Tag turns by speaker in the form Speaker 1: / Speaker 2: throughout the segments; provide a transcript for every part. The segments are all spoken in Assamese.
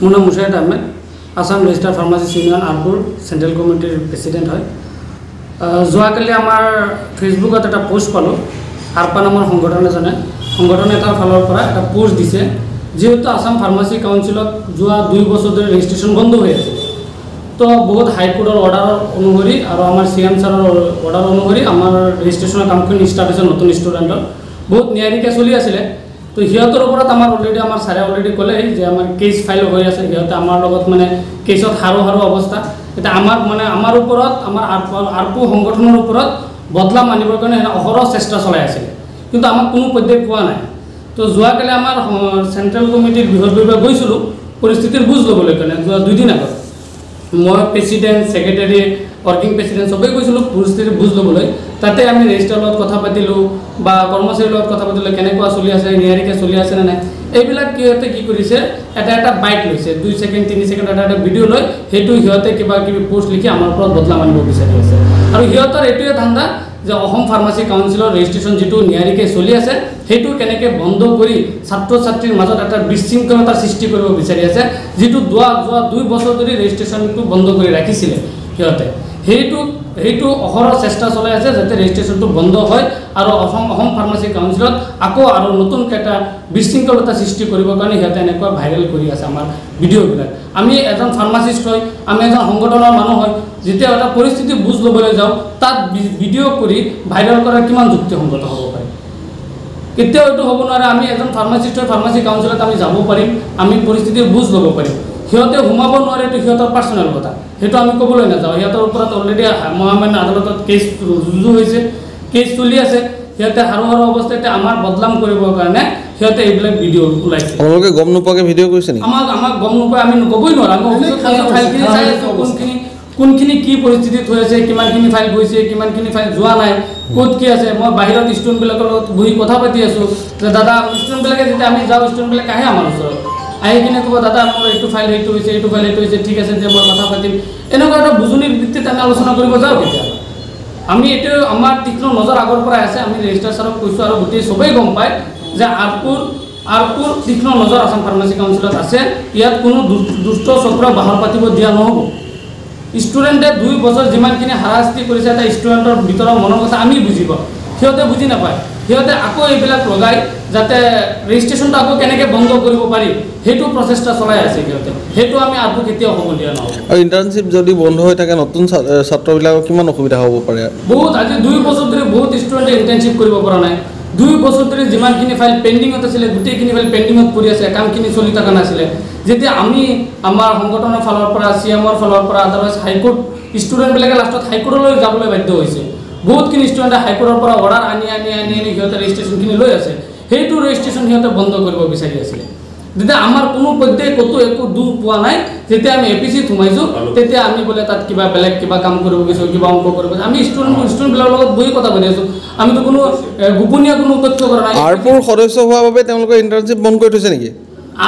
Speaker 1: মোৰ নাম Musahid Ahmed Assam registered pharmacist union Alpur central কমিটিৰ প্ৰেচিডেণ্ট হয় যোৱাকালি আমাৰ ফেচবুকত এটা পোষ্ট পালোঁ আৰপা নামৰ সংগঠন এটাৰ ফালৰ পৰা এটা পোষ্ট দিছে যেহেতু আসাম ফাৰ্মাচী কাউন্সিলত যোৱা 2 বছৰ ধৰি ৰেজিষ্ট্ৰেশ্যন বন্ধ হৈ আছে তো বহুত হাইকোৰ্টৰ অৰ্ডাৰ অনুসৰি আৰু আমাৰ CM ছাৰৰ অৰ্ডাৰ অনুসৰি আমাৰ ৰেজিষ্ট্ৰেশ্যনৰ কামখিনি ষ্টাৰ্ট হৈছে নতুন ষ্টুডেণ্টৰ বহুত নিয়াৰিকৈ চলি আছিলে তো সিহঁতৰ ওপৰত আমাৰ অলৰেডি আমাৰ ছাৰে অলৰেডি ক'লে যে আমাৰ কেছ ফাইল হৈ আছে সিহঁতে আমাৰ লগত মানে কেছত হাৰো অৱস্থা এটা আমাৰ ওপৰত আমাৰ আৰপু সংগঠনৰ ওপৰত বদলা মানিবৰ কাৰণে অহৰহ চেষ্টা চলাই আছিল কিন্তু আমাক কোনো পৰ্যায় পোৱা নাই তো যোৱাকালি আমাৰ চেণ্ট্ৰেল কমিটিৰ বৃহস্পতিবাৰ গৈছিলোঁ পৰিস্থিতিৰ বুজ ল'বলৈ কাৰণে যোৱা 2 দিন আগত মই প্ৰেচিডেণ্ট ছেক্ৰেটাৰী ৱৰ্কিং প্ৰেচিডেণ্ট সবেই গৈছিলোঁ পৰিস্থিতিৰ বুজ ল'বলৈ তাতে আমি ৰেজিষ্ট্ৰাৰৰ লগত কথা পাতিলোঁ বা কৰ্মচাৰীৰ লগত কথা পাতিলোঁ কেনেকুৱা চলি আছে নিয়াৰিকৈ চলি আছে নে নাই এইবিলাক সিহঁতে কি কৰিছে এটা বাইট লৈছে 2 ছেকেণ্ড 3 ছেকেণ্ড এটা ভিডিঅ' লৈ সেইটো সিহঁতে কিবা কিবি পোষ্ট লিখি আমাৰ ওপৰত বদলা মানিব বিচাৰি আছে আৰু সিহঁতৰ এইটোৱে ধান্দা যে অসম ফাৰ্মাচী কাউন্সিলৰ ৰেজিষ্ট্ৰেশ্যন যিটো নিয়াৰিকৈ চলি আছে সেইটো কেনেকৈ বন্ধ কৰি ছাত্ৰ ছাত্ৰীৰ মাজত এটা বিশৃংখলতাৰ সৃষ্টি কৰিব বিচাৰি আছে যিটো যোৱা 2 বছৰ ধৰি ৰেজিষ্ট্ৰেশ্যনটো বন্ধ কৰি ৰাখিছিলে সিহঁতে সেইটো অহৰহ চেষ্টা চলাই আছে যাতে ৰেজিষ্ট্ৰেশ্যনটো বন্ধ হয় আৰু অসম ফাৰ্মাচী কাউন্সিলত আকৌ আৰু নতুনকৈ এটা বিশৃংখলতা সৃষ্টি কৰিবৰ কাৰণে সিহঁতে এনেকুৱা ভাইৰেল কৰি আছে আমাৰ ভিডিঅ'বিলাক আমি এজন ফাৰ্মাচিষ্ট হয় আমি এজন সংগঠনৰ মানুহ হয় যেতিয়া এটা পৰিস্থিতি বুজ ল'বলৈ যাওঁ তাত ভিডিঅ' কৰি ভাইৰেল কৰা কিমান যুক্তিসংগত হ'ব পাৰে কেতিয়াও এইটো হ'ব নোৱাৰে আমি এজন ফাৰ্মাচিষ্ট হয় ফাৰ্মাচী কাউন্সিলত আমি যাব পাৰিম আমি পৰিস্থিতিৰ বুজ ল'ব পাৰিম সিহঁতে সোমাব নোৱাৰে এইটো সিহঁতৰ পাৰ্চনেল কথা সেইটো আমি ক'বলৈ নাযাওঁ সিহঁতৰ ওপৰত অলৰেডি মহামান্য আদালতত কেছ ৰুজু হৈছে কেছ চলি আছে সিহঁতে হাৰো অৱস্থাতে আমাৰ বদনাম কৰিবৰ কাৰণে সিহঁতে এইবিলাক ভিডিঅ' ওলাইছে
Speaker 2: আপোনালোকে গম নোপোৱাকৈ ভিডিঅ' কৰিছে নেকি
Speaker 1: আমাক গম নোপোৱা আমি ক'বই নোৱাৰোঁ আমি অফিচত ফাইলখিনি চাই আছোঁ কোনখিনি কি পৰিস্থিতিত হৈ আছে কিমানখিনি ফাইল গৈছে কিমানখিনি ফাইল যোৱা নাই ক'ত কি আছে মই বাহিৰত ষ্টুডেণ্টবিলাকৰ লগত বহি কথা পাতি আছোঁ যে দাদা ষ্টুডেণ্টবিলাকে যেতিয়া আমি যাওঁ ষ্টুডেণ্টবিলাক আহে আমাৰ ওচৰত আহি কিনে ক'ব দাদা মোৰ এইটো ফাইল এইটো হৈছে ঠিক আছে যে মই কথা পাতিম এনেকুৱা এটা বুজনিৰ ভিত্তিত আমি আলোচনা কৰিব যাওঁ কেতিয়াবা আমি এইটো আমাৰ তীক্ষ্ণ নজৰ আগৰ পৰাই আছে আমি ৰেজিষ্ট্ৰাৰ ছাৰক কৈছোঁ আৰু গোটেই সবেই গম পায় যে আৰপুৰ তীক্ষ্ণ নজৰ আসাম ফাৰ্মাচী কাউন্সিলত আছে ইয়াত কোনো দুষ্ট চক্ৰ বাহৰ পাতিব দিয়া নহ'ব ষ্টুডেণ্টে 2 বছৰ যিমানখিনি হাৰাশাস্তি কৰিছে এটা ষ্টুডেণ্টৰ ভিতৰৰ মনৰ কথা আমি বুজিব সিহঁতে বুজি নাপায় সিহঁতে আকৌ এইবিলাক লগাই যাতে ৰেজিষ্ট্ৰেশ্যনটো আকৌ কেনেকৈ বন্ধ কৰিব পাৰি সেইটো প্ৰচেষ্টা চলাই আছে সিহঁতে সেইটো আমি আকৌ কেতিয়াও হ'ব দিয়া নহ'ব
Speaker 2: আৰু ইণ্টাৰ্ণশ্বিপ যদি বন্ধ হৈ থাকে নতুন ছাত্ৰবিলাকৰ কিমান অসুবিধা হ'ব পাৰে
Speaker 1: বহুত আজি 2 বছৰ ধৰি বহুত ষ্টুডেণ্টে ইণ্টাৰ্ণশ্বিপ কৰিব পৰা নাই 2 বছৰ ধৰি যিমানখিনি ফাইল পেণ্ডিঙত আছিলে গোটেইখিনি ফাইল পেণ্ডিঙত পৰি আছে কামখিনি চলি থকা নাছিলে যেতিয়া আমি আমাৰ সংগঠনৰ ফালৰ পৰা CMৰ ফালৰ পৰা আদাৰৱাইজ হাইকোৰ্ট ষ্টুডেণ্টবিলাকে লাষ্টত হাইকোৰ্টলৈ যাবলৈ বাধ্য হৈছে বহুতখিনি ষ্টুডেণ্টে হাইকোৰ্টৰ পৰা অৰ্ডাৰ আনি সিহঁতে ৰেজিষ্ট্ৰেশ্যনখিনি লৈ আছে সেইটো ৰেজিষ্ট্ৰেশ্যন সিহঁতে বন্ধ কৰিব বিচাৰি আছিলে যেতিয়া আমাৰ কোনো পৰ্যায় ক'তো একো দুখ পোৱা নাই যেতিয়া আমি APCত সোমাইছোঁ তেতিয়া আমি বোলে তাত বেলেগ কিবা কাম কৰিব গৈছোঁ কিবা অংক কৰিব আমি ষ্টুডেণ্টবিলাকৰ লগত বহি কথা পাতি আছোঁ আমিতো কোনো গোপনীয় কোনো তথ্য কৰা নাই
Speaker 2: আৰপুৰ সদস্য হোৱাৰ বাবে তেওঁলোকে ইণ্টাৰ্ণশ্বিপ বন্ধ কৰি থৈছে নেকি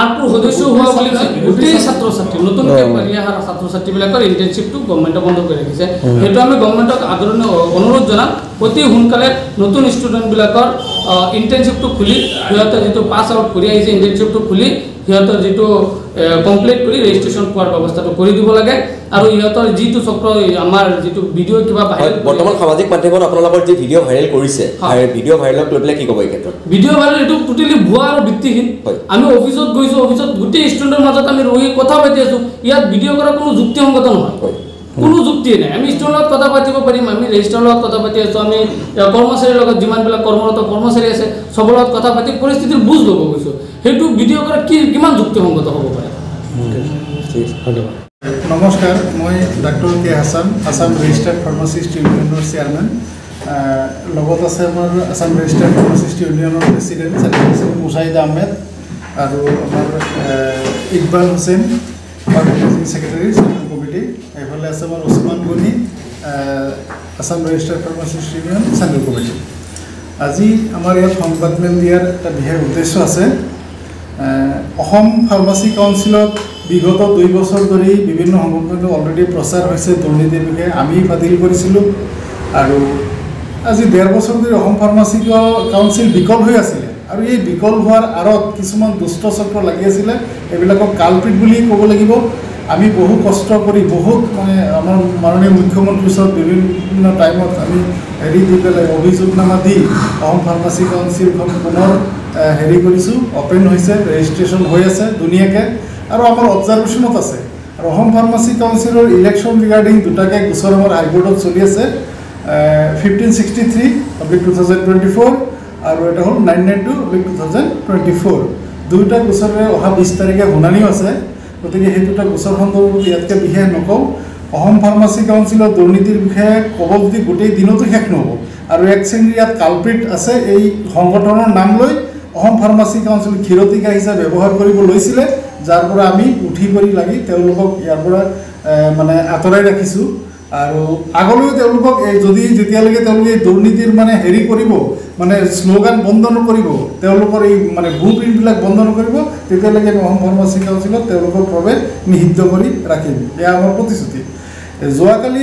Speaker 1: আৰপুৰ সদস্য হোৱা বুলি গোটেই ছাত্ৰ ছাত্ৰী নতুনকৈ ছাত্ৰ ছাত্ৰীবিলাকৰ ইণ্টাৰ্ণশ্বিপটো গভৰ্ণমেণ্টে বন্ধ কৰি ৰাখিছে সেইটো আমি গভৰ্ণমেণ্টক আদৰণীয় অনুৰোধ জনাম অতি সোনকালে নতুন ষ্টুডেণ্টবিলাকৰ ইণ্টাৰ্ণশ্বিপটো খুলি সিহঁতে যিটো পাছ আউট কৰি আহিছে ইণ্টাৰ্ণশ্বিপটো খুলি সিহঁতৰ যিটো কমপ্লিট কৰি ৰেজিষ্ট্ৰেশ্যন পোৱাৰ ব্যৱস্থাটো কৰি দিব লাগে আৰু ইহঁতৰ যিটো চক্ৰ আমাৰ যিটো ভিডিঅ' কিবা
Speaker 3: বৰ্তমান সামাজিক মাধ্যমত আপোনালোকৰ যি ভিডিঅ' ভাইৰেল কৰিছে ভিডিঅ' ভাইৰেলক লৈ পেলাই কি ক'ব এই ক্ষেত্ৰত
Speaker 1: ভিডিঅ' ভাইৰেল এইটো টোটেলি ভুৱা আৰু ভিত্তিহীন আমি অফিচত গৈছোঁ অফিচত গোটেই ষ্টুডেণ্টৰ মাজত আমি ৰহি কথা পাতি আছোঁ ইয়াত ভিডিঅ' কৰা কোনো যুক্তিসংগত নহয় কোনো যুক্তিয়ে নাই আমি ষ্টুডেণ্টৰ লগত কথা পাতিব পাৰিম আমি ৰেজিষ্ট্ৰাৰৰ লগত কথা পাতি আছোঁ আমি কৰ্মচাৰীৰ লগত যিমানবিলাক কৰ্মৰত কৰ্মচাৰী আছে চবৰ লগত কথা পাতি পৰিস্থিতিৰ বুজ ল'ব গৈছোঁ সেইটো ভিডিঅ' কৰা কিমান যুক্তিসংগত হ'ব পাৰে
Speaker 2: ধন্যবাদ
Speaker 4: নমস্কাৰ মই ডাক্তৰ কে হাছান আসাম ৰেজিষ্টাৰ্ড ফাৰ্মাচিষ্ট ইউনিয়নৰ চেয়াৰমেন লগত আছে আমাৰ আসাম ৰেজিষ্টাৰ্ড ফাৰ্মাচিষ্ট ইউনিয়নৰ প্ৰেচিডেণ্ট মুছাহিদ আহমেদ আৰু আমাৰ Iqbal Hussain organising secretary central committee এইফালে আছে আমাৰ ওচমান গনি Assam registered pharmacist union central committee আজি আমাৰ ইয়াত সংবাদমেল দিয়াৰ এটা বিশেষ উদ্দেশ্য আছে অসম ফাৰ্মাচী কাউন্সিলত বিগত 2 বছৰ ধৰি বিভিন্ন সংগঠনত অলৰেডি প্ৰচাৰ হৈছে দুৰ্নীতিৰ বিষয়ে আমি বাতিল কৰিছিলোঁ আৰু আজি 1.5 বছৰ ধৰি অসম ফাৰ্মাচী কাউন্সিল বিকল হৈ আছিলে আৰু এই বিকল হোৱাৰ আঁৰত কিছুমান দুষ্ট চক্ৰ লাগি আছিলে এইবিলাকক কালপিট বুলি ক'ব লাগিব আমি বহু কষ্ট কৰি বহুত মানে আমাৰ মাননীয় মুখ্যমন্ত্ৰীৰ ওচৰত বিভিন্ন টাইমত আমি হেৰি দি পেলাই অভিযোগনামা দি অসম ফাৰ্মাচী কাউন্সিলখন পুনৰ হেৰি কৰিছোঁ অপেন হৈছে ৰেজিষ্ট্ৰেশ্যন হৈ আছে ধুনীয়াকৈ আৰু আমাৰ অবজাৰ্ভেশ্যনত আছে আৰু অসম ফাৰ্মাচী কাউন্সিলৰ ইলেকশ্যন ৰিগাৰ্ডিং দুটাকৈ গোচৰ আমাৰ হাইকোৰ্টত চলি আছে 1563/2024 আৰু এটা হ'ল 992/2024 দুয়োটা গোচৰে অহা 20 তাৰিখে শুনানিও আছে গতিকে সেই দুটা গোচৰ সন্দৰ্ভত ইয়াতকৈ বিশেষ নকওঁ অসম ফাৰ্মাচী কাউন্সিলৰ দুৰ্নীতিৰ বিষয়ে ক'ব যদি গোটেই দিনতো শেষ নহ'ব আৰু এক শ্ৰেণীৰ ইয়াত কালপিট আছে এই সংগঠনৰ নাম লৈ অসম ফাৰ্মাচী কাউন্সিল ক্ষীৰতিকা হিচাপে ব্যৱহাৰ কৰিব লৈছিলে যাৰ পৰা আমি উঠি কৰি লাগি তেওঁলোকক ইয়াৰ পৰা মানে আঁতৰাই ৰাখিছোঁ আৰু আগলৈও তেওঁলোকক যদি যেতিয়ালৈকে তেওঁলোকে দুৰ্নীতিৰ মানে হেৰি কৰিব মানে শ্লোগান বন্ধ নকৰিব তেওঁলোকৰ এই মানে ব্লু প্ৰিণ্টবিলাক বন্ধ নকৰিব তেতিয়ালৈকে অসম ফাৰ্মাচী কাউন্সিলত তেওঁলোকৰ প্ৰৱেশ নিষিদ্ধ কৰি ৰাখিম এয়া আমাৰ প্ৰতিশ্ৰুতি যোৱাকালি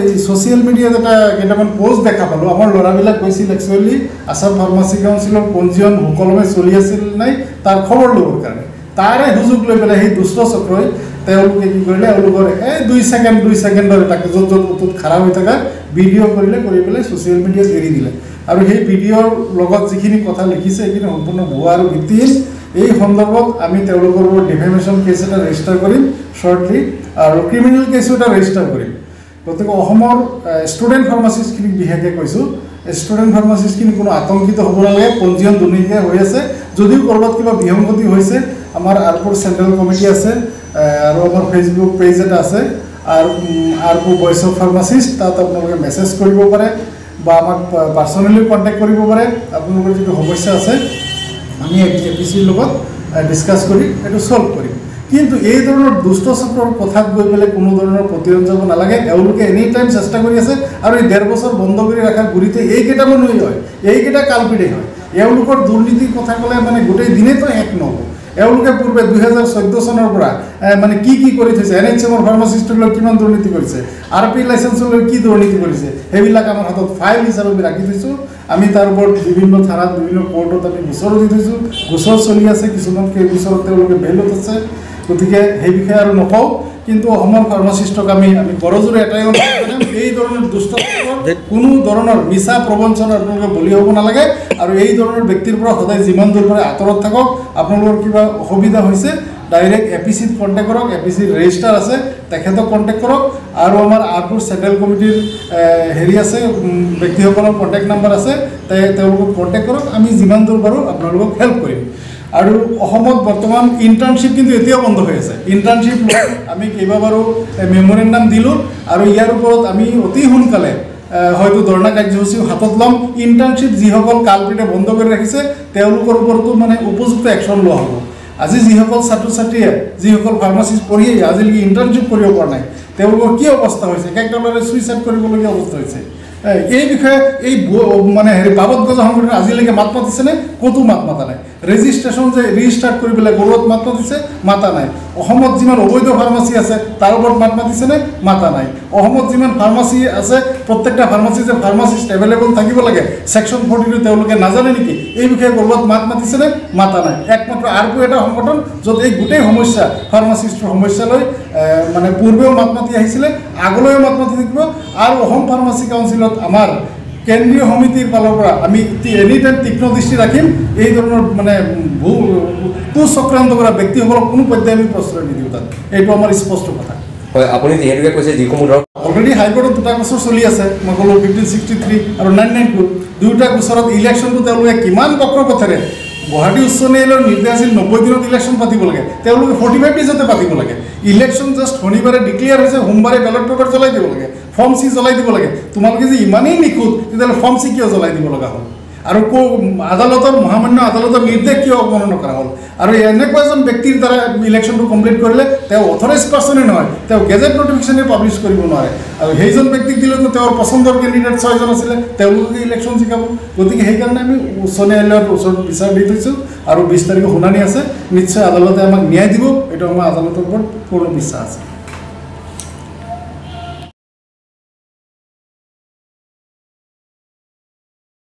Speaker 4: এই ছ'চিয়েল মিডিয়াত কেইটামান পোষ্ট দেখা পালোঁ আমাৰ ল'ৰাবিলাক গৈছিল একচুৱেলি আছাম ফাৰ্মাচী কাউন্সিলৰ পঞ্জীয়ন সুকলমে চলি আছিল নাই তাৰ খবৰ ল'বৰ কাৰণে তাৰে সুযোগ লৈ পেলাই সেই দুষ্ট চক্ৰই তেওঁলোকে কি কৰিলে এওঁলোকৰ 2 ছেকেণ্ডৰ তাকে য'ত খাৰা হৈ থকা ভিডিঅ' কৰি পেলাই ছ'চিয়েল মিডিয়াত এৰি দিলে আৰু সেই ভিডিঅ'ৰ লগত যিখিনি কথা লিখিছে সেইখিনি সম্পূৰ্ণ ভুৱা আৰু ভিত্তিহীন এই সন্দৰ্ভত আমি তেওঁলোকৰ ওপৰত ডিফেমেশ্যন কেছ এটা ৰেজিষ্টাৰ কৰিম শ্বৰ্টলি আৰু ক্ৰিমিনেল কেছো এটা ৰেজিষ্টাৰ কৰিম গতিকে অসমৰ ষ্টুডেণ্ট ফাৰ্মাচিষ্টখিনিক বিশেষকৈ কৈছোঁ ষ্টুডেণ্ট ফাৰ্মাচিষ্টখিনি কোনো আতংকিত হ'ব নালাগে পঞ্জীয়ন দুৰ্নীতিৰে হৈ আছে যদিও ক'ৰবাত কিবা বিসংগতি হৈছে আমাৰ আৰপুৰ চেণ্ট্ৰেল কমিটি আছে আৰু আমাৰ ফেচবুক পেজ এটা আছে আৰপুৰ ভইচ অফ ফাৰ্মাচিষ্ট তাত আপোনালোকে মেছেজ কৰিব পাৰে বা আমাক পাৰ্চনেলি কণ্টেক্ট কৰিব পাৰে আপোনালোকৰ যিটো সমস্যা আছে আমি এপিচিৰ লগত ডিছকাছ কৰি এইটো চল্ভ কৰিম কিন্তু এই ধৰণৰ দুষ্ট চক্ৰৰ কথাত গৈ পেলাই কোনো ধৰণৰ প্ৰতিৰোধ যাব নালাগে এওঁলোকে এনি টাইম চেষ্টা কৰি আছে আৰু এই 1.5 বছৰ বন্ধ কৰি ৰখাৰ গুৰিতে এইকেইটা মানুহেই হয় এইকেইটা কালপিটেই হয় এওঁলোকৰ দুৰ্নীতিৰ কথা ক'লে মানে গোটেই দিনেতো শেষ নহ'ব এওঁলোকে পূৰ্বে 2014 চনৰ পৰা মানে কি কৰি থৈছে NHMৰ ফাৰ্মাচিষ্টক লৈ কিমান দুৰ্নীতি কৰিছে RP লাইচেন্সক লৈ কি দুৰ্নীতি কৰিছে সেইবিলাক আমাৰ হাতত ফাইল হিচাপে আমি ৰাখি থৈছোঁ আমি তাৰ ওপৰত বিভিন্ন থানাত বিভিন্ন কোৰ্টত আমি গোচৰো দি থৈছোঁ গোচৰ চলি আছে কিছুমান সেই গোচৰত তেওঁলোকে বেইলত আছে গতিকে সেই বিষয়ে আৰু নকওঁ কিন্তু অসমৰ ফাৰ্মাচিষ্টক আমি কৰজোৰে এটাই এই ধৰণৰ দুষ্ট কোনো ধৰণৰ মিছা প্ৰবঞ্চনাৰ আপোনালোকে বলি হ'ব নালাগে আৰু এই ধৰণৰ ব্যক্তিৰ পৰা সদায় যিমান দূৰ পাৰে আঁতৰত থাকক আপোনালোকৰ কিবা অসুবিধা হৈছে ডাইৰেক্ট এপিচিত কণ্টেক্ট কৰক এপিচিৰ ৰেজিষ্টাৰ আছে তেখেতক কণ্টেক্ট কৰক আৰু আমাৰ আৰপুৰ চেণ্ট্ৰেল কমিটিৰ হেৰি আছে ব্যক্তিসকলৰ কণ্টেক্ট নাম্বাৰ আছে তেওঁলোকক কণ্টেক্ট কৰক আমি যিমান দূৰ পাৰোঁ আপোনালোকক হেল্প কৰিম আৰু অসমত বৰ্তমান ইণ্টাৰ্ণশ্বিপ কিন্তু এতিয়াও বন্ধ হৈ আছে ইণ্টাৰ্ণশ্বিপ আমি কেইবাবাৰো মেমৰেণ্ডাম দিলোঁ আৰু ইয়াৰ ওপৰত আমি অতি সোনকালে হয়তো ধৰ্ণা কাৰ্যসূচীও হাতত ল'ম ইণ্টাৰ্ণশ্বিপ যিসকল কালপিটে বন্ধ কৰি ৰাখিছে তেওঁলোকৰ ওপৰতো মানে উপযুক্ত একশ্যন লোৱা হ'ব আজি যিসকল ছাত্ৰ ছাত্ৰীয়ে যিসকল ফাৰ্মাচিষ্ট পঢ়ি আজিলৈকে ইণ্টাৰ্ণশ্বিপ কৰিব পৰা নাই তেওঁলোকৰ কি অৱস্থা হৈছে একেদৰে ছুইচাইড কৰিবলগীয়া অৱস্থা হৈছে এই বিষয়ে এই মানে হেৰি বাবদ গজা সংগঠনে আজিলৈকে মাত মাতিছেনে ক'তো মাত মাতা নাই ৰেজিষ্ট্ৰেশ্যন যে ৰিষ্টাৰ্ট কৰি পেলাই গৌৰৱত মাত মাতিছে মাতা নাই অসমত যিমান অবৈধ ফাৰ্মাচী আছে তাৰ ওপৰত মাত মাতিছেনে মাতা নাই অসমত যিমান ফাৰ্মাচী আছে প্ৰত্যেকটা ফাৰ্মাচী যে ফাৰ্মাচিষ্ট এভেইলেবল থাকিব লাগে ছেকশ্যন 42 তেওঁলোকে নাজানে নেকি এই বিষয়ে গৌৰৱত মাত মাতিছেনে মাতা নাই একমাত্ৰ আৰপু এটা সংগঠন য'ত এই গোটেই সমস্যা ফাৰ্মাচিষ্টৰ সমস্যা লৈ মানে পূৰ্বেও মাত মাতি আহিছিলে আগলৈও মাত মাতি থাকিব আৰু অসম ফাৰ্মাচী কাউন্সিলত আমাৰ কেন্দ্ৰীয় সমিতিৰ ফালৰ পৰা আমি এনি টাইম তীক্ষ্ণ দৃষ্টি ৰাখিম এই ধৰণৰ মানে কুচক্ৰান্ত কৰা ব্যক্তিসকলক কোনো পৰ্যায়ে আমি প্ৰশ্ৰয় নিদিওঁ তাত এইটো আমাৰ স্পষ্ট কথা
Speaker 3: হয় আপুনি যিহেতুকে কৈছে যিসমূহ ধৰক
Speaker 4: অলৰেডি হাইকোৰ্টত দুটা গোচৰ চলি আছে মই ক'লোঁ 1563 আৰু 992 দুয়োটা গোচৰত ইলেকশ্যনটো তেওঁলোকে কিমান বক্ৰপথেৰে গুৱাহাটী উচ্চ ন্যায়ালয়ৰ নিৰ্দেশ আছিল 90 দিনত ইলেকশ্যন পাতিব লাগে তেওঁলোকে 45 ডেজতে পাতিব লাগে ইলেকশ্যন জাষ্ট শনিবাৰে ডিক্লেয়াৰ হৈছে সোমবাৰে বেলট পেপাৰ জ্বলাই দিব লাগে ফৰ্ম চি জ্বলাই দিব লাগে তোমালোকে যে ইমানেই নিখুঁত তেতিয়াহ'লে ফৰ্ম চি কিয় জ্বলাই দিব লগা হ'ল আৰু আদালতৰ মহামান্য আদালতৰ নিৰ্দেশ কিয় অৱমাননা কৰা হ'ল আৰু এনেকুৱা এজন ব্যক্তিৰ দ্বাৰা ইলেকশ্যনটো কমপ্লিট কৰিলে তেওঁ অথৰাইজ পাৰ্চনে নহয় তেওঁ গেজেট নটিফিকেশ্যনে পাব্লিছ কৰিব নোৱাৰে আৰু সেইজন ব্যক্তিক দিলেতো তেওঁৰ পচন্দৰ কেণ্ডিডেট 6জন আছিলে তেওঁলোকে ইলেকশ্যন জিকাব গতিকে সেইকাৰণে আমি উচ্চ ন্যায়ালয়ৰ ওচৰত বিচাৰ দি থৈছোঁ আৰু 20 তাৰিখে শুনানি আছে নিশ্চয় আদালতে আমাক ন্যায় দিব এইটো আমাৰ আদালতৰ ওপৰত পূৰ্ণ বিশ্বাস আছে